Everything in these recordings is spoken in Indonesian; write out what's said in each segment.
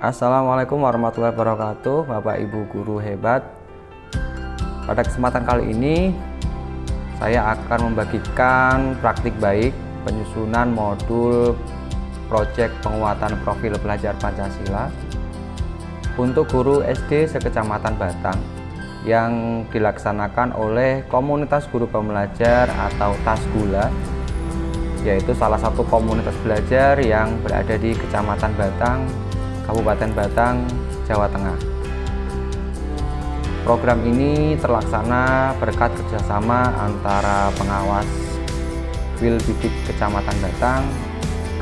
Assalamualaikum warahmatullahi wabarakatuh, Bapak Ibu guru hebat. Pada kesempatan kali ini saya akan membagikan praktik baik penyusunan modul proyek penguatan profil pelajar Pancasila untuk guru SD sekecamatan Batang yang dilaksanakan oleh komunitas guru pembelajar atau TASGULA, yaitu salah satu komunitas belajar yang berada di Kecamatan Batang, Kabupaten Batang, Jawa Tengah. Program ini terlaksana berkat kerjasama antara pengawas Wil Bidik Kecamatan Batang,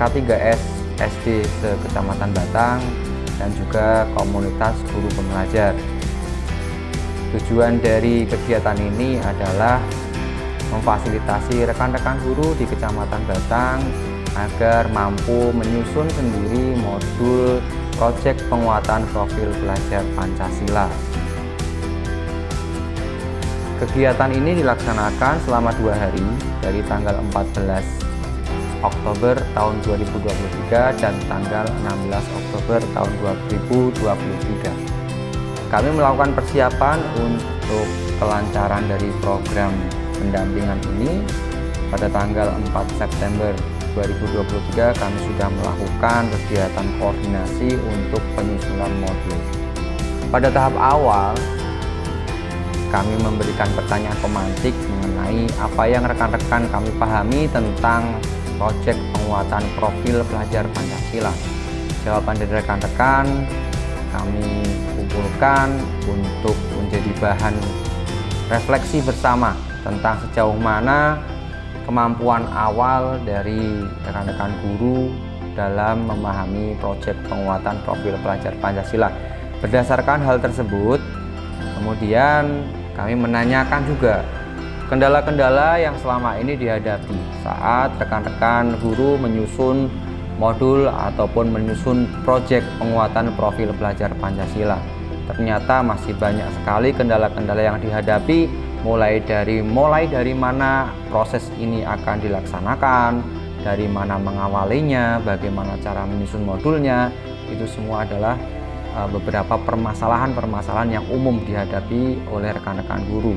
K3S SD se-Kecamatan Batang, dan juga komunitas guru pembelajar. Tujuan dari kegiatan ini adalah memfasilitasi rekan-rekan guru di Kecamatan Batang agar mampu menyusun sendiri modul proyek penguatan profil pelajar Pancasila. Kegiatan ini dilaksanakan selama 2 hari dari tanggal 14 Oktober tahun 2023 dan tanggal 16 Oktober tahun 2023. Kami melakukan persiapan untuk kelancaran dari program pendampingan ini. Pada tanggal 4 September 2023 kami sudah melakukan kegiatan koordinasi untuk penyusunan modul. Pada tahap awal kami memberikan pertanyaan pemantik mengenai apa yang rekan-rekan kami pahami tentang proyek penguatan profil pelajar Pancasila. Jawaban dari rekan-rekan kami kumpulkan untuk menjadi bahan refleksi bersama tentang sejauh mana kemampuan awal dari rekan-rekan guru dalam memahami proyek penguatan profil pelajar Pancasila. Berdasarkan hal tersebut, kemudian kami menanyakan juga kendala-kendala yang selama ini dihadapi saat rekan-rekan guru menyusun modul ataupun menyusun proyek penguatan profil pelajar Pancasila. Ternyata masih banyak sekali kendala-kendala yang dihadapi, mulai dari mana proses ini akan dilaksanakan, dari mana mengawalinya, bagaimana cara menyusun modulnya. Itu semua adalah beberapa permasalahan-permasalahan yang umum dihadapi oleh rekan-rekan guru.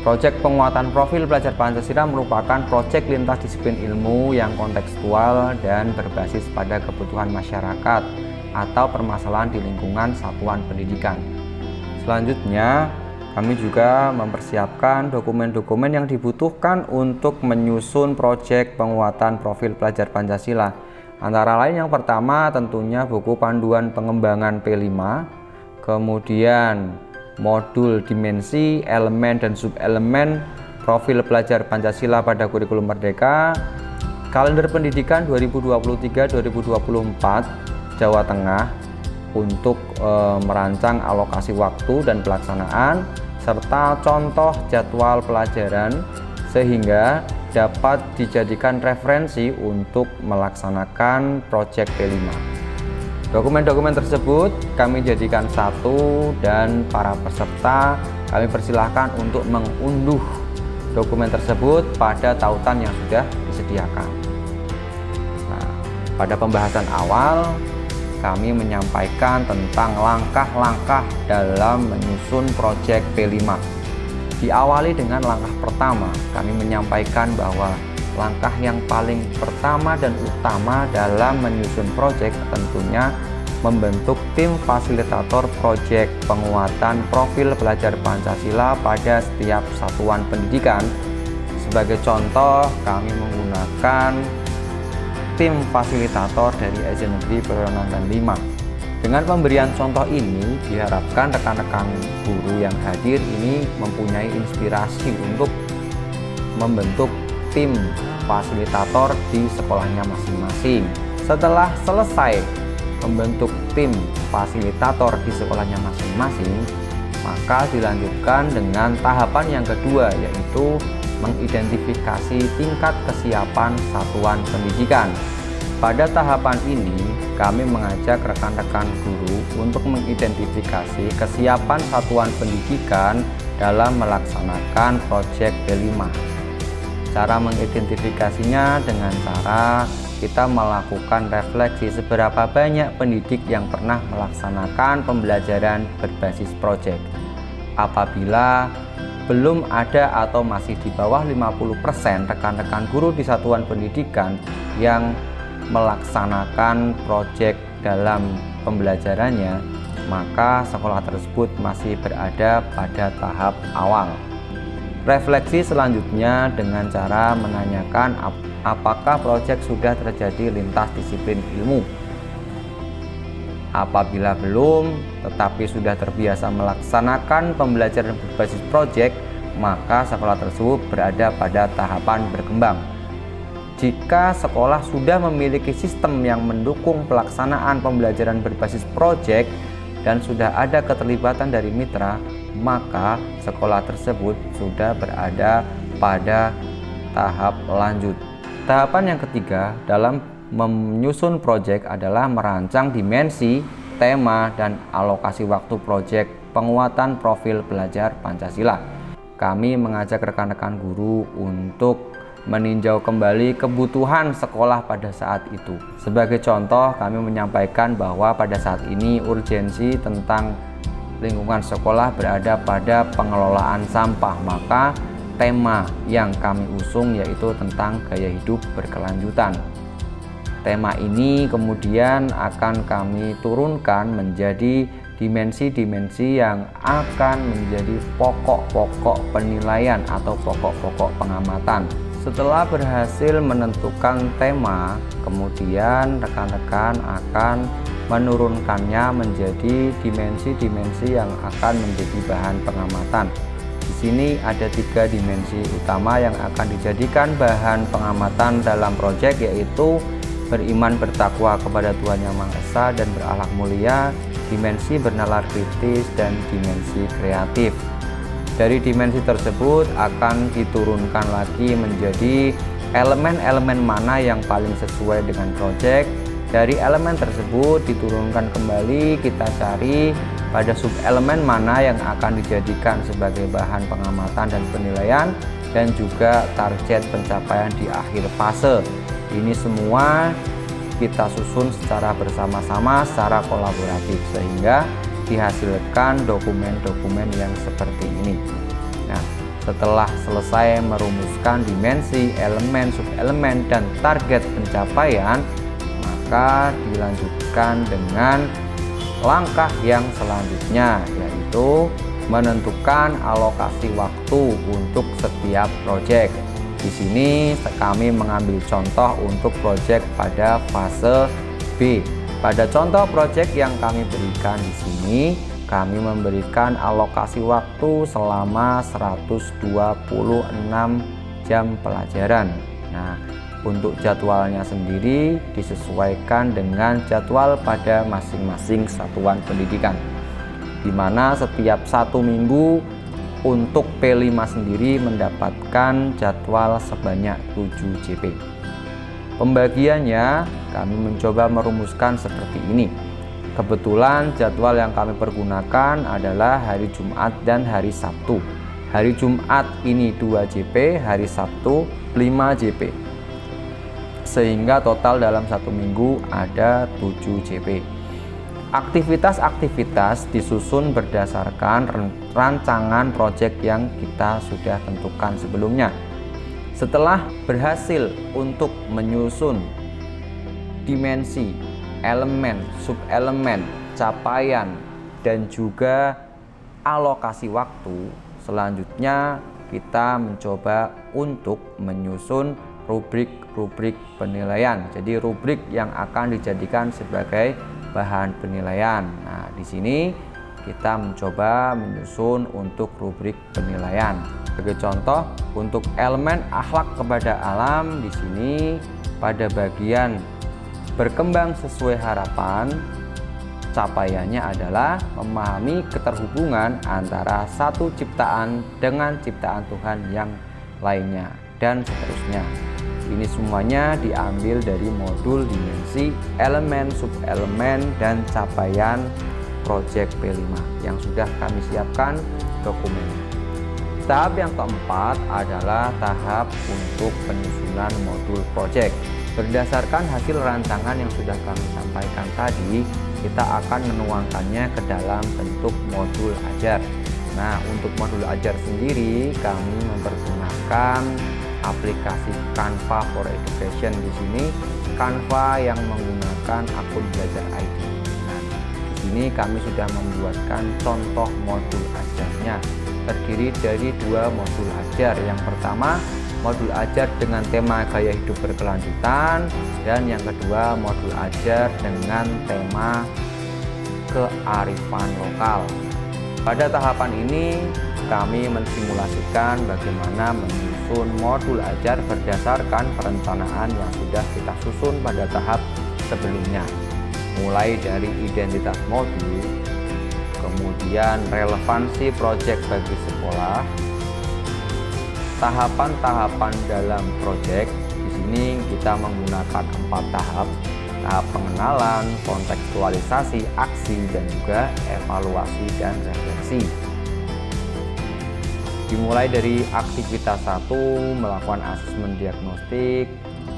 Proyek penguatan profil pelajar Pancasila merupakan proyek lintas disiplin ilmu yang kontekstual dan berbasis pada kebutuhan masyarakat atau permasalahan di lingkungan satuan pendidikan. Selanjutnya, kami juga mempersiapkan dokumen-dokumen yang dibutuhkan untuk menyusun proyek penguatan profil pelajar Pancasila. Antara lain yang pertama tentunya buku panduan pengembangan P5, kemudian modul dimensi, elemen dan subelemen profil pelajar Pancasila pada kurikulum merdeka, kalender pendidikan 2023-2024 Jawa Tengah untuk merancang alokasi waktu dan pelaksanaan, serta contoh jadwal pelajaran sehingga dapat dijadikan referensi untuk melaksanakan proyek P5. Dokumen-dokumen tersebut kami jadikan satu dan para peserta kami persilahkan untuk mengunduh dokumen tersebut pada tautan yang sudah disediakan. Nah, pada pembahasan awal kami menyampaikan tentang langkah-langkah dalam menyusun proyek P5. Diawali dengan langkah pertama, kami menyampaikan bahwa langkah yang paling pertama dan utama dalam menyusun proyek tentunya membentuk tim fasilitator proyek penguatan profil pelajar Pancasila pada setiap satuan pendidikan. Sebagai contoh, kami menggunakan tim fasilitator dari SD Negeri Perorangan 5. Dengan pemberian contoh ini diharapkan rekan-rekan guru yang hadir ini mempunyai inspirasi untuk membentuk tim fasilitator di sekolahnya masing-masing. Setelah selesai membentuk tim fasilitator di sekolahnya masing-masing, maka dilanjutkan dengan tahapan yang kedua, yaitu mengidentifikasi tingkat kesiapan satuan pendidikan. Pada tahapan ini, kami mengajak rekan-rekan guru untuk mengidentifikasi kesiapan satuan pendidikan dalam melaksanakan proyek P5. Cara mengidentifikasinya dengan cara kita melakukan refleksi seberapa banyak pendidik yang pernah melaksanakan pembelajaran berbasis proyek. Apabila belum ada atau masih di bawah 50% rekan-rekan guru di satuan pendidikan yang melaksanakan proyek dalam pembelajarannya, maka sekolah tersebut masih berada pada tahap awal. Refleksi selanjutnya dengan cara menanyakan apakah proyek sudah terjadi lintas disiplin ilmu. Apabila belum, tetapi sudah terbiasa melaksanakan pembelajaran berbasis proyek, maka sekolah tersebut berada pada tahapan berkembang. Jika sekolah sudah memiliki sistem yang mendukung pelaksanaan pembelajaran berbasis proyek dan sudah ada keterlibatan dari mitra, maka sekolah tersebut sudah berada pada tahap lanjut. Tahapan yang ketiga dalam menyusun proyek adalah merancang dimensi, tema, dan alokasi waktu proyek penguatan profil belajar Pancasila. Kami mengajak rekan-rekan guru untuk meninjau kembali kebutuhan sekolah pada saat itu. Sebagai contoh, kami menyampaikan bahwa pada saat ini urgensi tentang lingkungan sekolah berada pada pengelolaan sampah, maka tema yang kami usung yaitu tentang gaya hidup berkelanjutan. Tema ini kemudian akan kami turunkan menjadi dimensi-dimensi yang akan menjadi pokok-pokok penilaian atau pokok-pokok pengamatan. Setelah berhasil menentukan tema, kemudian rekan-rekan akan menurunkannya menjadi dimensi-dimensi yang akan menjadi bahan pengamatan. Di sini ada 3 dimensi utama yang akan dijadikan bahan pengamatan dalam proyek, yaitu beriman bertakwa kepada Tuhan Yang Maha Esa dan berakhlak mulia, dimensi bernalar kritis, dan dimensi kreatif. Dari dimensi tersebut akan diturunkan lagi menjadi elemen-elemen mana yang paling sesuai dengan proyek. Dari elemen tersebut diturunkan kembali, kita cari pada subelemen mana yang akan dijadikan sebagai bahan pengamatan dan penilaian, dan juga target pencapaian di akhir fase. Ini semua kita susun secara bersama-sama, secara kolaboratif, sehingga dihasilkan dokumen-dokumen yang seperti ini. Nah, setelah selesai merumuskan dimensi, elemen, subelemen, dan target pencapaian, maka dilanjutkan dengan langkah yang selanjutnya, yaitu menentukan alokasi waktu untuk setiap proyek. Di sini kami mengambil contoh untuk proyek pada fase B. Pada contoh proyek yang kami berikan di sini, kami memberikan alokasi waktu selama 126 jam pelajaran. Nah, untuk jadwalnya sendiri disesuaikan dengan jadwal pada masing-masing satuan pendidikan, di mana setiap 1 minggu untuk P5 sendiri mendapatkan jadwal sebanyak 7 JP. Pembagiannya kami mencoba merumuskan seperti ini. Kebetulan jadwal yang kami pergunakan adalah hari Jumat dan hari Sabtu. Hari Jumat ini 2 JP, hari Sabtu 5 JP. Sehingga total dalam 1 minggu ada 7 JP. Aktivitas-aktivitas disusun berdasarkan rancangan proyek yang kita sudah tentukan sebelumnya. Setelah berhasil untuk menyusun dimensi, elemen, subelemen, capaian, dan juga alokasi waktu, selanjutnya kita mencoba untuk menyusun rubrik-rubrik penilaian. Jadi rubrik yang akan dijadikan sebagai bahan penilaian. Nah, di sini kita mencoba menyusun untuk rubrik penilaian. Sebagai contoh, untuk elemen akhlak kepada alam, di sini pada bagian berkembang sesuai harapan, capaiannya adalah memahami keterhubungan antara satu ciptaan dengan ciptaan Tuhan yang lainnya, dan seterusnya. Ini semuanya diambil dari modul dimensi, elemen, subelemen, dan capaian proyek P5 yang sudah kami siapkan dokumennya. Tahap yang keempat adalah tahap untuk penyusunan modul proyek. Berdasarkan hasil rancangan yang sudah kami sampaikan tadi, kita akan menuangkannya ke dalam bentuk modul ajar. Nah, untuk modul ajar sendiri kami mempergunakan aplikasi Canva for Education. Di sini Canva yang menggunakan akun Belajar ID. Nah, di sini kami sudah membuatkan contoh modul ajarnya. Terdiri dari 2 modul ajar. Yang pertama, modul ajar dengan tema gaya hidup berkelanjutan, dan yang kedua modul ajar dengan tema kearifan lokal. Pada tahapan ini kami mensimulasikan bagaimana menyusun modul ajar berdasarkan perencanaan yang sudah kita susun pada tahap sebelumnya, mulai dari identitas modul, kemudian relevansi proyek bagi sekolah, tahapan-tahapan dalam proyek. Di sini kita menggunakan 4 tahap: tahap pengenalan, kontekstualisasi, aksi, dan juga evaluasi dan refleksi. Dimulai dari aktivitas 1, melakukan asesmen diagnostik.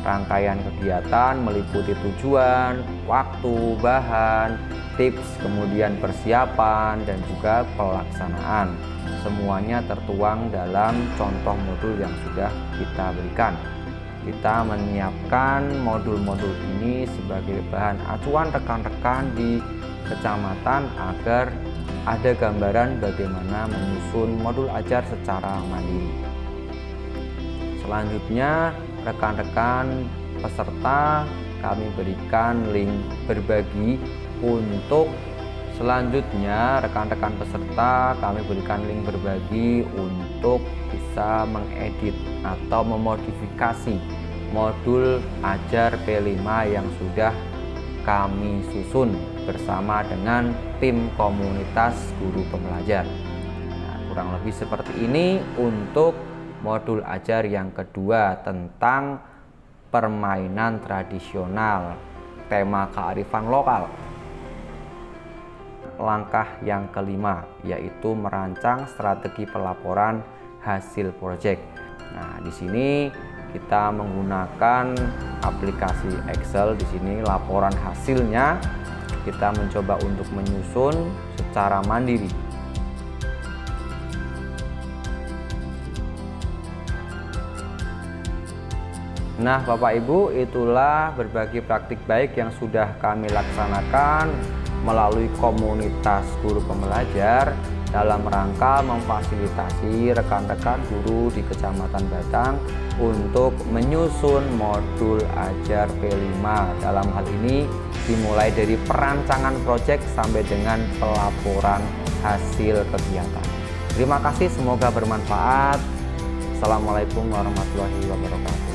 Rangkaian kegiatan meliputi tujuan, waktu, bahan, tips, kemudian persiapan, dan juga pelaksanaan. Semuanya tertuang dalam contoh modul yang sudah kita berikan. Kita menyiapkan modul-modul ini sebagai bahan acuan rekan-rekan di kecamatan agar ada gambaran bagaimana menyusun modul ajar secara mandiri. Selanjutnya, rekan-rekan peserta kami berikan link berbagi untuk selanjutnya rekan-rekan peserta kami berikan link berbagi untuk bisa mengedit atau memodifikasi modul ajar P5 yang sudah kami susun bersama dengan tim komunitas guru pembelajar. Nah, kurang lebih seperti ini untuk modul ajar yang kedua tentang permainan tradisional, tema kearifan lokal. Langkah yang kelima yaitu merancang strategi pelaporan hasil proyek. Nah, di sini kita menggunakan aplikasi Excel. Di sini laporan hasilnya kita mencoba untuk menyusun secara mandiri. Nah, Bapak Ibu, itulah berbagi praktik baik yang sudah kami laksanakan melalui komunitas guru pembelajar dalam rangka memfasilitasi rekan-rekan guru di Kecamatan Batang untuk menyusun modul ajar P5. Dalam hal ini dimulai dari perancangan proyek sampai dengan pelaporan hasil kegiatan. Terima kasih, semoga bermanfaat. Assalamualaikum warahmatullahi wabarakatuh.